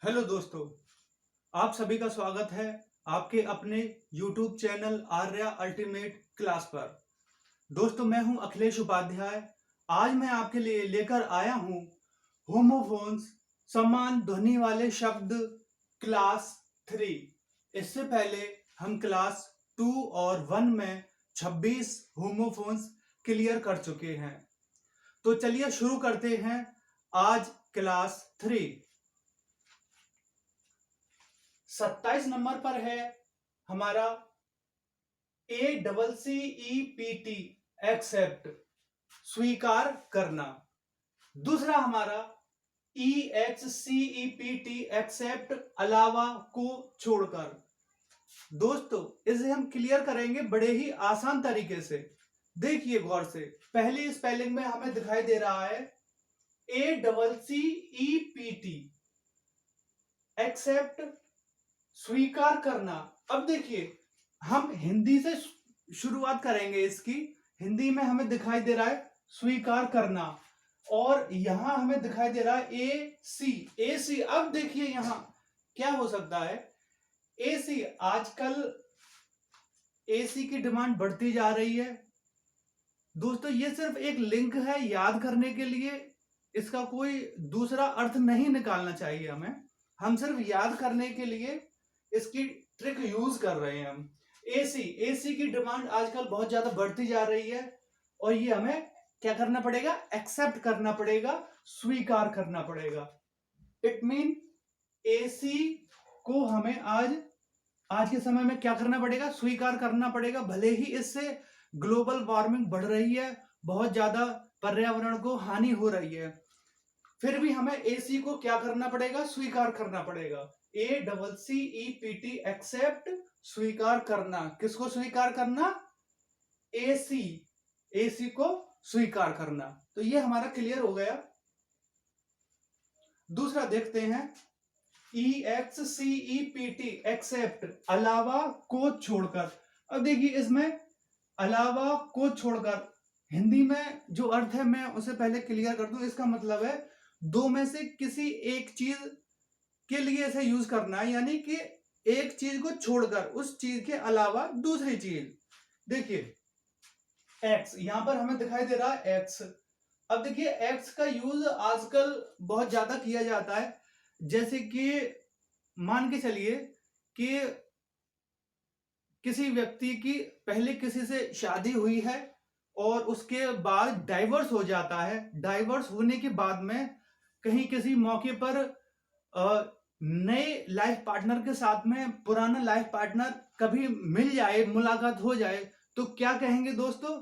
Hello दोस्तों, आप सभी का स्वागत है आपके अपने YouTube channel Arya ultimate class पर। दोस्तों, मैं हूं अखिलेश उपाध्याय। आज मैं आपके लिए लेकर आया हूं होमोफोन्स समान ध्वनि वाले शब्द क्लास 3। इससे पहले हम क्लास 2 और 1 में 26 होमोफोन्स क्लियर कर चुके हैं। तो चलिए शुरू करते हैं आज क्लास 3। 27 नंबर पर है हमारा ACCEPT एक्सेप्ट, स्वीकार करना। दूसरा हमारा EXCEPT एक्सेप्ट, अलावा को छोड़कर। दोस्तों, इसे हम क्लियर करेंगे बड़े ही आसान तरीके से। देखिए गौर से, पहली स्पेलिंग में हमें दिखाई दे रहा है ACCEPT एक्सेप्ट, स्वीकार करना। अब देखिए, हम हिंदी से शुरुआत करेंगे इसकी। हिंदी में हमें दिखाई दे रहा है स्वीकार करना, और यहां हमें दिखाई दे रहा है AC। अब देखिए यहां क्या हो सकता है। AC, आजकल AC की डिमांड बढ़ती जा रही है। दोस्तों, ये सिर्फ एक लिंक है याद करने के लिए। इसका कोई दूसरा अर्थ नहीं निकालना चाहिए हमें। हम सिर्फ याद करने के लिए इसकी ट्रिक यूज कर रहे हैं हम। AC की डिमांड आजकल बहुत ज्यादा बढ़ती जा रही है, और ये हमें क्या करना पड़ेगा? एक्सेप्ट करना पड़ेगा, स्वीकार करना पड़ेगा। इट मीन AC को हमें आज के समय में क्या करना पड़ेगा? स्वीकार करना पड़ेगा। भले ही इससे ग्लोबल वार्मिंग बढ़ रही है, बहुत ज्यादा पर्यावरण को हानि हो रही है, फिर भी हमें AC को क्या करना पड़ेगा? स्वीकार करना पड़ेगा। ACCEPT एक्सेप्ट, स्वीकार करना। किसको स्वीकार करना? AC को स्वीकार करना। तो ये हमारा क्लियर हो गया। दूसरा देखते हैं, EXCEPT एक्सेप्ट, अलावा को छोड़कर। अब देखिए, इसमें अलावा को छोड़कर हिंदी में जो अर्थ है मैं उसे पहले क्लियर कर दूं। इसका मतलब है दो में से किसी एक चीज के लिए इसे यूज करना है, यानी कि एक चीज को छोड़कर उस चीज के अलावा दूसरी चीज। देखिए X, यहां पर हमें दिखाई दे रहा है X। अब देखिए, X का यूज आजकल बहुत ज्यादा किया जाता है। जैसे कि मान के चलिए कि किसी व्यक्ति की पहले किसी से शादी हुई है और उसके बाद डाइवोर्स हो जाता है। डाइवोर्स होने के बाद में कहीं किसी मौके पर नए लाइफ पार्टनर के साथ में पुराना लाइफ पार्टनर कभी मिल जाए, मुलाकात हो जाए, तो क्या कहेंगे दोस्तों?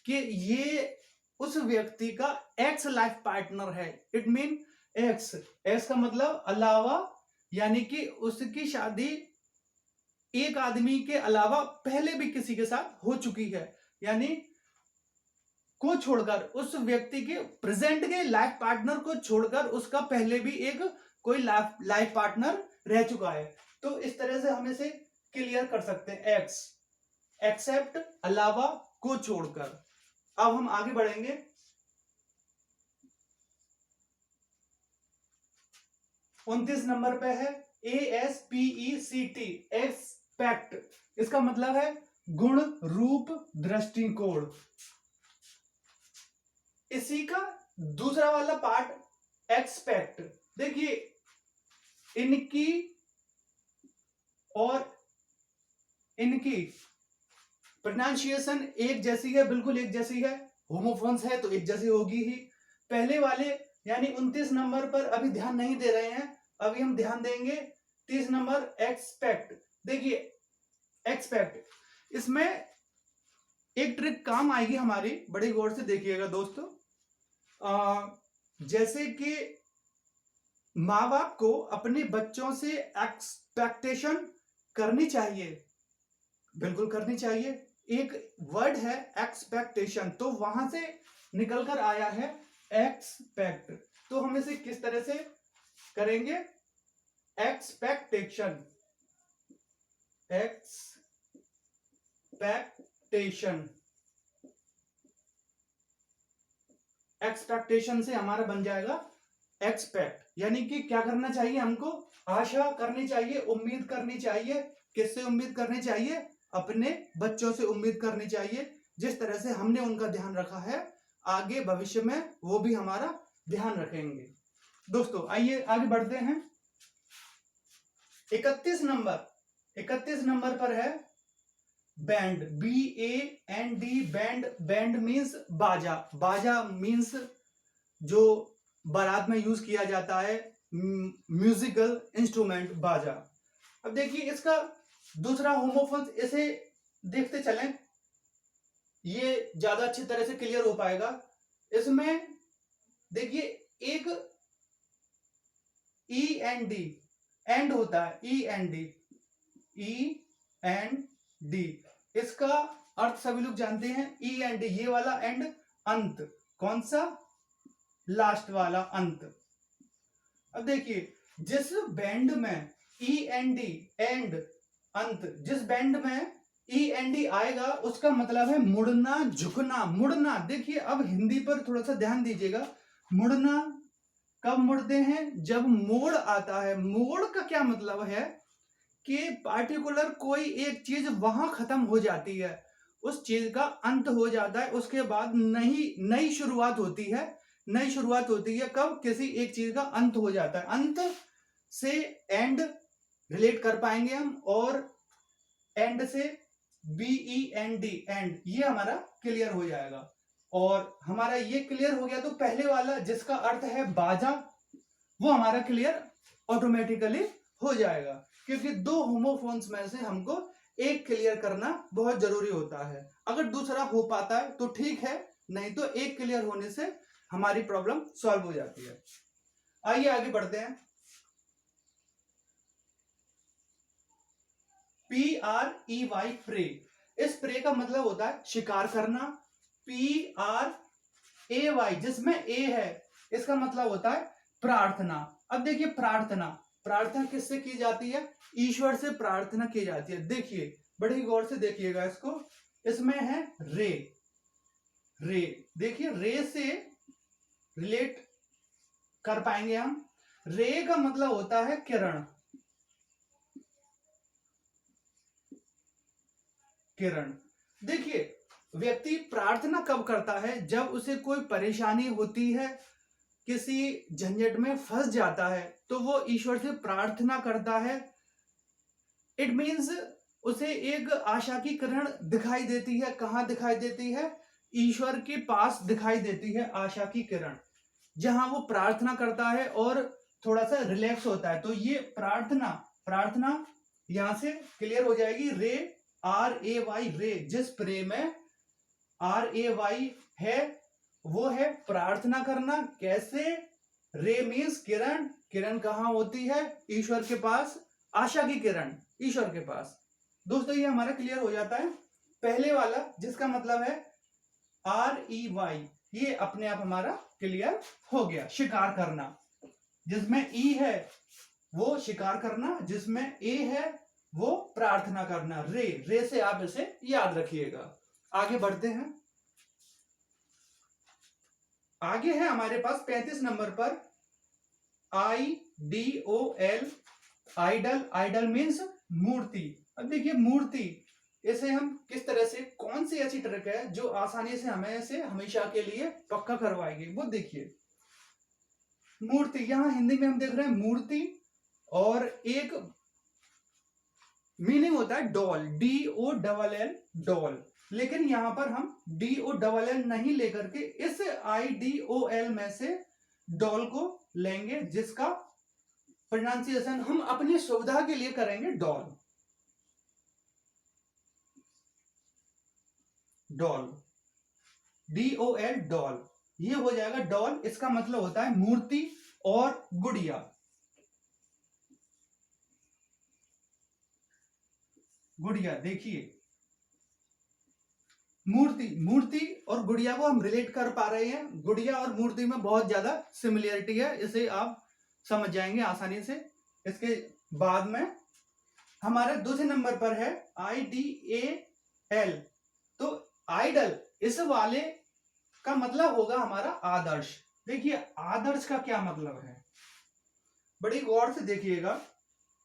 कि ये उस व्यक्ति का एक्स लाइफ पार्टनर है। इट मीन एक्स का मतलब अलावा, यानी कि उसकी शादी एक आदमी के अलावा पहले भी किसी के साथ हो चुकी है, यानी को छोड़कर, उस व्यक्ति के प्रेजेंट के लाइफ पार्टनर को छोड़कर उसका पहले भी एक कोई लाइफ पार्टनर रह चुका है। तो इस तरह से हम इसे क्लियर कर सकते हैं, एक्स एक्सेप्ट, अलावा को छोड़कर। अब हम आगे बढ़ेंगे। उनतीस नंबर पे है ASPECT एक्सपेक्ट। इसका मतलब है गुण, रूप, दृष्टिकोण। इसी का दूसरा वाला पार्ट एक्सपेक्ट। देखिए, इनकी और इनकी प्रोनाउंसिएशन एक जैसी है, बिल्कुल एक जैसी है। होमोफोन्स है तो एक जैसी होगी ही। पहले वाले यानी 29 नंबर पर अभी ध्यान नहीं दे रहे हैं, अभी हम ध्यान देंगे 30 नंबर एक्सपेक्ट। देखिए एक्सपेक्ट, इसमें एक ट्रिक काम आएगी हमारी, बड़ी गौर से देखिएगा दोस्तों। जैसे कि माँ बाप को अपने बच्चों से एक्सपेक्टेशन करनी चाहिए, बिल्कुल करनी चाहिए। एक वर्ड है एक्सपेक्टेशन, तो वहां से निकलकर आया है एक्सपेक्ट। तो हम इसे किस तरह से करेंगे? एक्सपेक्टेशन, एक्सपेक्टेशन, एक्सपेक्टेशन से हमारा बन जाएगा एक्सपेक्ट, यानी कि क्या करना चाहिए हमको, आशा करनी चाहिए, उम्मीद करनी चाहिए। किससे उम्मीद करनी चाहिए, अपने बच्चों से उम्मीद करनी चाहिए। जिस तरह से हमने उनका ध्यान रखा है, आगे भविष्य में वो भी हमारा ध्यान रखेंगे। दोस्तों आइए आगे बढ़ते हैं। 31 नंबर पर है band, BAND, band. Band means बाजा, बाजा मीन्स जो बारात में यूज किया जाता है, म्यूजिकल इंस्ट्रूमेंट, बाजा। अब देखिए इसका दूसरा होमोफोन्स, इसे देखते चलें, ये ज्यादा अच्छी तरह से क्लियर हो पाएगा। इसमें देखिए एक END, एंड होता है, END, इसका अर्थ सभी लोग जानते हैं। END, ये वाला एंड, अंत, कौन सा, लास्ट वाला, अंत। अब देखिए जिस बैंड में END, एंड, अंत, जिस बैंड में END आएगा उसका मतलब है मुड़ना, झुकना, मुड़ना। देखिए अब हिंदी पर थोड़ा सा ध्यान दीजिएगा। मुड़ना कब मुड़ते हैं, जब मोड़ आता है। मोड़ का क्या मतलब है कि पार्टिकुलर कोई एक चीज वहां खत्म हो जाती है, उस चीज का अंत हो जाता है, उसके बाद नई शुरुआत होती है। नई शुरुआत होती है कब, किसी एक चीज का अंत हो जाता है। अंत से एंड रिलेट कर पाएंगे हम, और एंड से BEND, एंड, ये हमारा क्लियर हो जाएगा। और हमारा ये क्लियर हो गया तो पहले वाला जिसका अर्थ है बाजा, वो हमारा क्लियर ऑटोमेटिकली हो जाएगा, क्योंकि दो होमोफोन्स में से हमको एक क्लियर करना बहुत जरूरी होता है। अगर दूसरा हो पाता है तो ठीक है, नहीं तो एक क्लियर होने से हमारी प्रॉब्लम सॉल्व हो जाती है। आइए आगे बढ़ते हैं। PREY, pray. इस प्रे का मतलब होता है शिकार करना। PRAY, जिसमें ए है, इसका मतलब होता है प्रार्थना। अब देखिए प्रार्थना, प्रार्थना किससे की जाती है, ईश्वर से प्रार्थना की जाती है। देखिए बड़ी गौर से देखिएगा इसको, इसमें है रे, रे, देखिए रे से रिलेट कर पाएंगे हम। रे का मतलब होता है किरण, किरण। देखिए व्यक्ति प्रार्थना कब करता है, जब उसे कोई परेशानी होती है, किसी झंझट में फंस जाता है, तो वो ईश्वर से प्रार्थना करता है। इट मीन्स उसे एक आशा की किरण दिखाई देती है। कहां दिखाई देती है, ईश्वर के पास दिखाई देती है आशा की किरण, जहां वो प्रार्थना करता है और थोड़ा सा रिलैक्स होता है। तो ये प्रार्थना, प्रार्थना यहां से क्लियर हो जाएगी। रे, RAY, रे, जिस प्रे में RAY है वो है प्रार्थना करना। कैसे, रे मीन्स किरण, किरण कहां होती है, ईश्वर के पास, आशा की किरण ईश्वर के पास। दोस्तों ये हमारा क्लियर हो जाता है। पहले वाला जिसका मतलब है REY, ये अपने आप हमारा क्लियर हो गया, शिकार करना। जिसमें ई है वो शिकार करना, जिसमें ए है वो प्रार्थना करना। रे, रे से आप इसे याद रखिएगा। आगे बढ़ते हैं। आगे है हमारे पास 35 नंबर पर IDOL, आइडल। आइडल मीन्स मूर्ति। अब देखिए मूर्ति, इसे हम किस तरह से, कौन सी ऐसी ट्रिक है जो आसानी से हमें इसे हमेशा के लिए पक्का करवाएगी, वो देखिए। मूर्ति, यहां हिंदी में हम देख रहे हैं मूर्ति, और एक मीनिंग होता है डॉल, DOLL, डॉल। लेकिन यहां पर हम DOLL नहीं लेकर के इस IDOL में से डॉल को लेंगे, जिसका प्रोनाउंसिएशन हम अपनी सुविधा के लिए करेंगे, डॉल, डॉल, DOL, डॉल। ये हो जाएगा डॉल, इसका मतलब होता है मूर्ति और गुड़िया। गुड़िया, देखिए मूर्ति, मूर्ति और गुड़िया को हम रिलेट कर पा रहे हैं। गुड़िया और मूर्ति में बहुत ज्यादा सिमिलरिटी है, इसे आप समझ जाएंगे आसानी से। इसके बाद में हमारे दूसरे नंबर पर है IDAL। तो आइडल, इस वाले का मतलब होगा हमारा आदर्श। देखिए आदर्श का क्या मतलब है, बड़ी गौर से देखिएगा।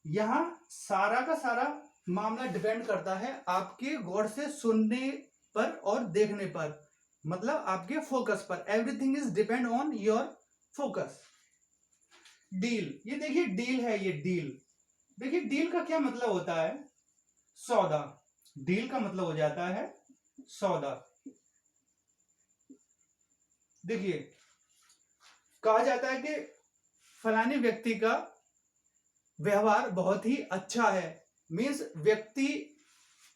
यहाँ सारा का सारा मामला डिपेंड करता है आपके गौर से सुनने पर और देखने पर, मतलब आपके फोकस पर। Everything is depend on your focus. Deal, ये देखिए डील है, ये डील। देखिए डील का क्या मतलब होता है, सौदा। डील का मतलब हो जाता है सौदा। देखिए कहा जाता है कि फलाने व्यक्ति का व्यवहार बहुत ही अच्छा है, मीन्स व्यक्ति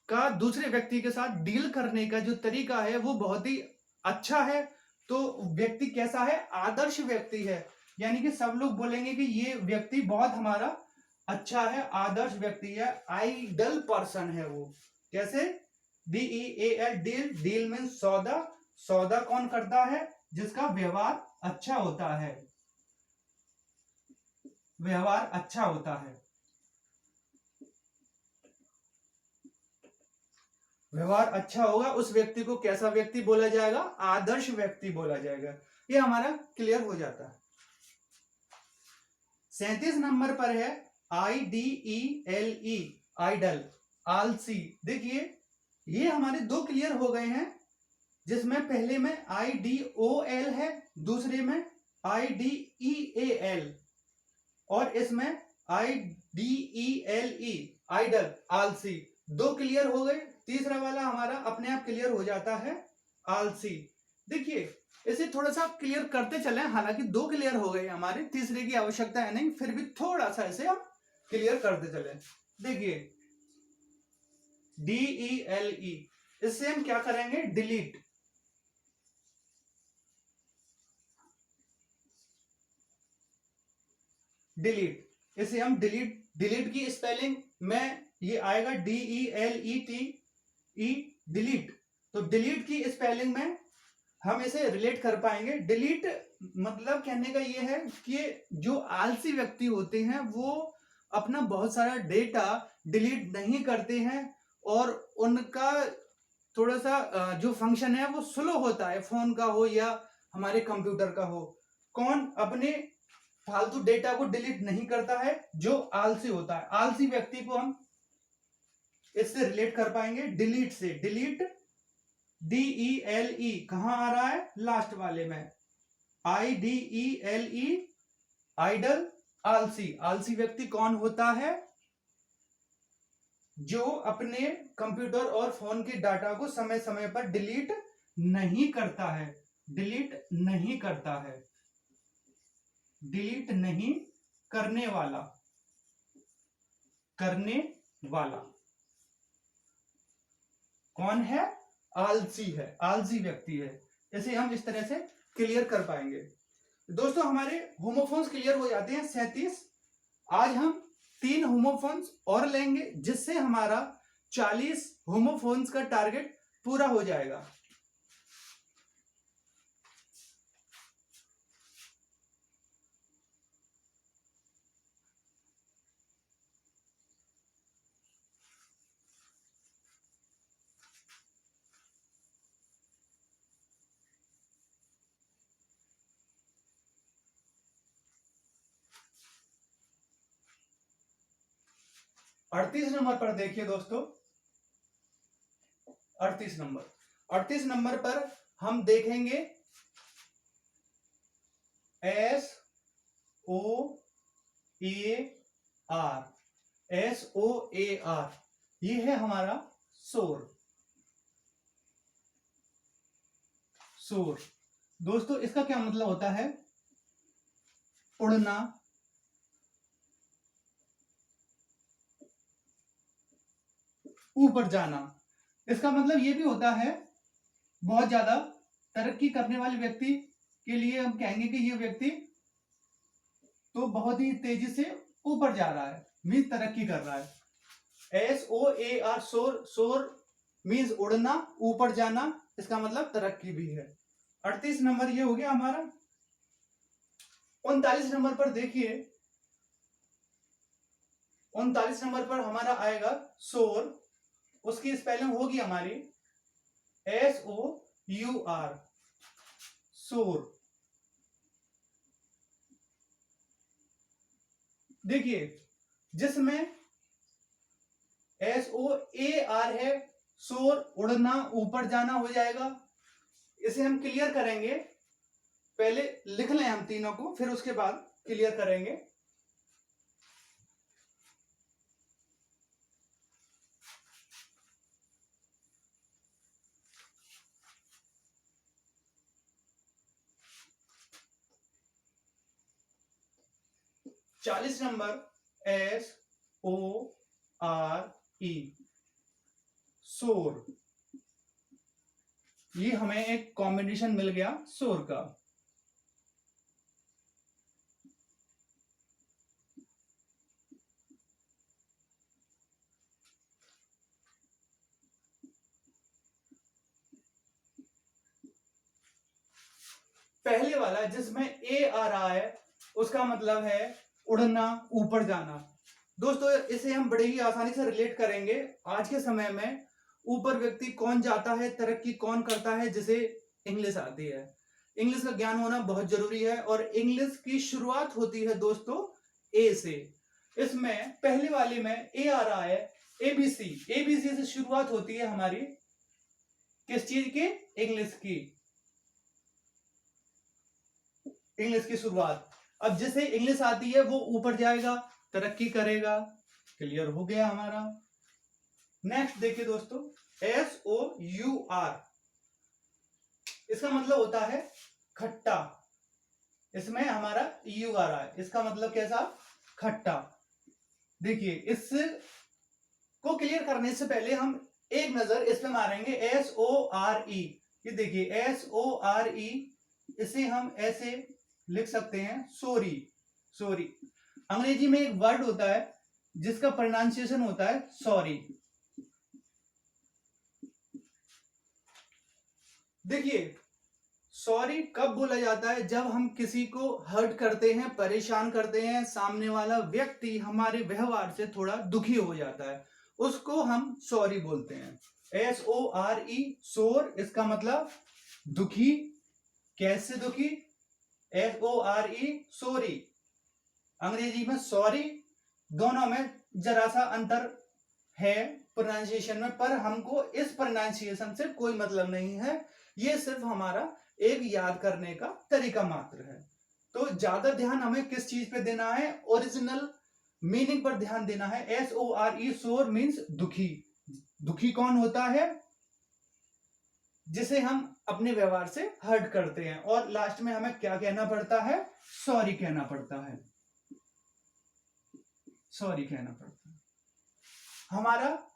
का दूसरे व्यक्ति के साथ डील करने का जो तरीका है वो बहुत ही अच्छा है। तो व्यक्ति कैसा है, आदर्श व्यक्ति है। यानी कि सब लोग बोलेंगे कि ये व्यक्ति बहुत हमारा अच्छा है, आदर्श व्यक्ति है, आइडल पर्सन है वो। कैसे, DEAL, डील। डील मीन्स सौदा। सौदा कौन करता है, जिसका व्यवहार अच्छा होता है, व्यवहार अच्छा होता है। व्यवहार अच्छा होगा उस व्यक्ति को कैसा व्यक्ति बोला जाएगा, आदर्श व्यक्ति बोला जाएगा। ये हमारा क्लियर हो जाता है। 37 नंबर पर है IDELE, आइडल, आलसी। देखिए ये हमारे दो क्लियर हो गए हैं, जिसमें पहले में IDOL है, दूसरे में IDEAL, और इसमें IDELE, आइडल, आलसी। दो क्लियर हो गए, तीसरा वाला हमारा अपने आप क्लियर हो जाता है, आलसी। देखिए इसे थोड़ा सा क्लियर करते चले, हालांकि दो क्लियर हो गए हमारे, तीसरे की आवश्यकता है नहीं, फिर भी थोड़ा सा इसे हम क्लियर करते चले। देखिए DELE, इससे हम क्या करेंगे, डिलीट। डिलीट, इसे हम डिलीट। डिलीट की स्पेलिंग में ये आएगा DELETE, डिलीट। तो डिलीट की स्पेलिंग में हम इसे रिलेट कर पाएंगे। डिलीट मतलब कहने का ये है कि जो आलसी व्यक्ति होते हैं वो अपना बहुत सारा डेटा डिलीट नहीं करते हैं, और उनका थोड़ा सा जो फंक्शन है वो स्लो होता है, फोन का हो या हमारे कंप्यूटर का हो। कौन अपने फालतू डेटा को डिलीट नहीं करता है, जो आलसी होता है। आलसी व्यक्ति को हम इससे रिलेट कर पाएंगे डिलीट से। डिलीट DELE कहां आ रहा है, लास्ट वाले में, IDELE, आइडल, आलसी। आलसी व्यक्ति कौन होता है, जो अपने कंप्यूटर और फोन के डाटा को समय समय पर डिलीट नहीं करता है, डिलीट नहीं करता है, डिलीट नहीं करने वाला, करने वाला कौन है, आलसी है, आलसी व्यक्ति है। इसे हम इस तरह से क्लियर कर पाएंगे। दोस्तों हमारे होमोफोन्स क्लियर हो जाते हैं 37। आज हम 3 होमोफोन्स और लेंगे, जिससे हमारा 40 होमोफोन्स का टारगेट पूरा हो जाएगा। अड़तीस नंबर पर देखिए दोस्तों, 38 नंबर पर हम देखेंगे SOAR, SOAR, ये है हमारा शोर। शोर दोस्तों इसका क्या मतलब होता है, उड़ना, ऊपर जाना। इसका मतलब ये भी होता है, बहुत ज्यादा तरक्की करने वाले व्यक्ति के लिए हम कहेंगे कि ये व्यक्ति तो बहुत ही तेजी से ऊपर जा रहा है, मीन्स तरक्की कर रहा है। SOAR, शोर। शोर मीन्स उड़ना, ऊपर जाना, इसका मतलब तरक्की भी है। 38 नंबर ये हो गया हमारा। 39 नंबर पर देखिए, 39 नंबर पर हमारा आएगा शोर। उसकी स्पेलिंग होगी हमारी SOUR, शोर। देखिए जिसमें SOAR है, सोर उड़ना ऊपर जाना हो जाएगा। इसे हम क्लियर करेंगे, पहले लिख लें हम तीनों को, फिर उसके बाद क्लियर करेंगे। चालीस नंबर SORE, सोर। ये हमें एक कॉम्बिनेशन मिल गया सोर का। पहले वाला जिसमें A आ रहा है उसका मतलब है उड़ना, ऊपर जाना। दोस्तों इसे हम बड़े ही आसानी से रिलेट करेंगे। आज के समय में ऊपर व्यक्ति कौन जाता है, तरक्की कौन करता है, जिसे इंग्लिश आती है। इंग्लिश का ज्ञान होना बहुत जरूरी है और इंग्लिश की शुरुआत होती है दोस्तों ए से। इसमें पहले वाले में ए आ रहा है, एबीसी। एबीसी से शुरुआत होती है हमारी किस चीज की? इंग्लिश की। इंग्लिश की शुरुआत। अब जिसे इंग्लिश आती है वो ऊपर जाएगा, तरक्की करेगा। क्लियर हो गया हमारा। नेक्स्ट देखिए दोस्तों, SOUR, इसका मतलब होता है खट्टा। इसमें हमारा यू आ रहा है, इसका मतलब कैसा? खट्टा। देखिए इस को क्लियर करने से पहले हम एक नजर इस पे मारेंगे, SORE। ये देखिए SORE, इसे हम ऐसे लिख सकते हैं सोरी। सोरी अंग्रेजी में एक वर्ड होता है जिसका प्रोनाउंसिएशन होता है सॉरी। देखिए सॉरी कब बोला जाता है? जब हम किसी को हर्ट करते हैं, परेशान करते हैं, सामने वाला व्यक्ति हमारे व्यवहार से थोड़ा दुखी हो जाता है, उसको हम सॉरी बोलते हैं। SORE, सोर, इसका मतलब दुखी। कैसे दुखी? SORE, sorry. अंग्रेजी में सॉरी, दोनों में जरा सा अंतर है प्रोनाउंसिएशन में, पर हमको इस प्रोनाउंसिएशन से कोई मतलब नहीं है। ये सिर्फ हमारा एक याद करने का तरीका मात्र है। तो ज्यादा ध्यान हमें किस चीज पे देना है? ओरिजिनल मीनिंग पर ध्यान देना है। SORE, सोर मीन्स दुखी। दुखी कौन होता है? जिसे हम अपने व्यवहार से हर्ट करते हैं। और लास्ट में हमें क्या कहना पड़ता है? सॉरी कहना पड़ता है। सॉरी कहना पड़ता है। हमारा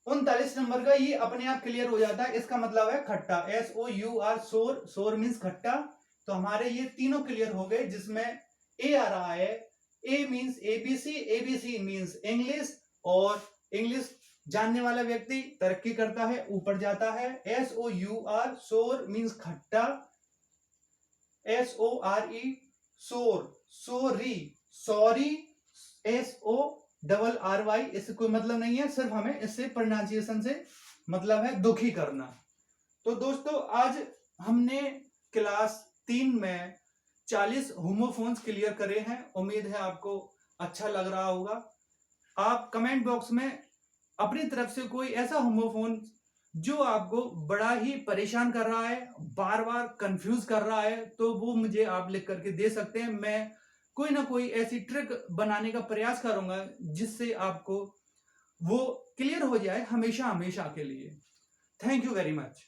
39 नंबर का ये अपने आप क्लियर हो जाता है। इसका मतलब है खट्टा। SOUR, सोर। सोर मीन्स खट्टा। तो हमारे ये तीनों क्लियर हो गए, जिसमें ए आ रहा है। A means ABC, ABC means English, और इंग्लिश जानने वाला व्यक्ति तरक्की करता है, ऊपर जाता है। SOUR, सोर मीन्स खट्टा। SORE, सोर, सोरी, सॉरी। SORRY, इससे कोई मतलब नहीं है, सिर्फ हमें इससे प्रोनाउंसिएशन से मतलब है दुखी करना। तो दोस्तों आज हमने क्लास 3 में 40 होमोफोन्स क्लियर करे हैं। उम्मीद है आपको अच्छा लग रहा होगा। आप कमेंट बॉक्स में अपनी तरफ से कोई ऐसा होमोफोन जो आपको बड़ा ही परेशान कर रहा है, बार बार कंफ्यूज कर रहा है, तो वो मुझे आप लिख करके दे सकते हैं। मैं कोई ना कोई ऐसी ट्रिक बनाने का प्रयास करूंगा जिससे आपको वो क्लियर हो जाए हमेशा हमेशा के लिए। Thank you very much.